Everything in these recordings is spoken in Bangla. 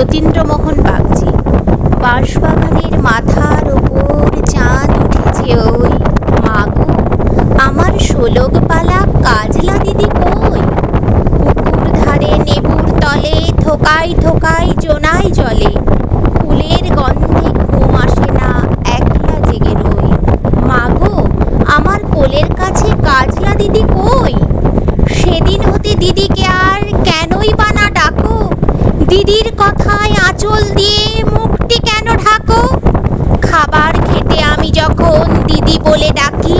যতীন্দ্রমোহন বাগচি। বাঁশবাগানের মাথার ওপর চাঁদ উঠেছে ওই, মাগো আমার শোলকপালা কাজলা দিদি কই? পুকুর ধারে নেবুর তলে থোকায় থোকায় জোনাই জলে, ফুলের গন্ধে ঘুম আসে না, একলা জেগে রই। মাগো আমার কোলের কাছে কাজলা দিদি কই? সেদিন হতে দিদিকে আর কেনই বা না ডাকো? দিদির কথায় আঁচল দিয়ে মুখটি কেন ঢাকো? খাবার খেতে আমি যখন দিদি বলে ডাকি,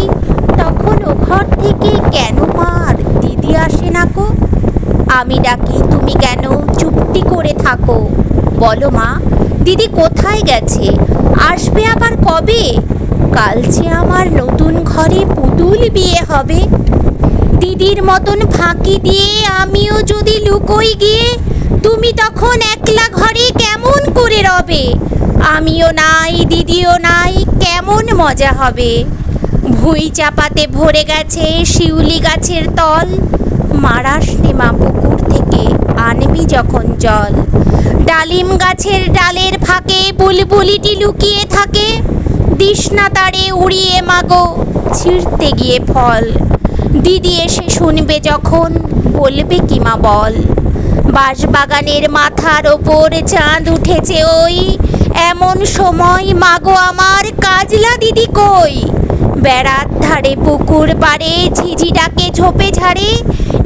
তখন ও ঘর থেকে কেন মার দিদি আসে না কো? আমি ডাকি তুমি কেন চুপটি করে থাকো? বলো মা দিদি কোথায় গেছে, আসবে আবার কবে? কাল যে আমার নতুন ঘরে পুতুল বিয়ে হবে। দিদির মতন ফাঁকি দিয়ে আমিও যদি লুকোই গিয়ে, তুমি তখন একলা ঘরে কেমন করে রবে? আমিও নাই দিদিও নাই, কেমন মজা হবে। ভুঁই চাপাতে ভরে গেছে শিউলি গাছের তল, মারাস নেমা পুকুর থেকে আনবি যখন জল। ডালিম গাছের ডালের ফাঁকে বুলবুলিটি লুকিয়ে থাকে, দিস না তারে উড়িয়ে মাগো ছিঁড়তে গিয়ে ফল। দিদি এসে শুনবে যখন বলবে কি মা বল? বাঁশবাগানের মাথার ওপর চাঁদ উঠেছে ওই, এমন সময় মাগো আমার কাজলা দিদি কই? বেড়ার ধারে পুকুর পাড়ে ঝিঝি ডাকে ঝোপে ঝাড়ে,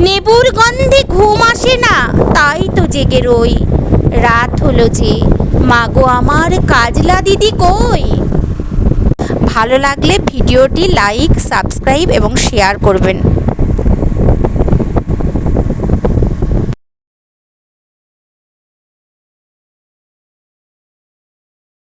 নেবুর গন্ধে ঘুম আসে না, তাই তো জেগে রই। রাত হলো যে, মাগো আমার কাজলা দিদি কই? ভালো লাগলে ভিডিওটি লাইক, সাবস্ক্রাইব এবং শেয়ার করবেন।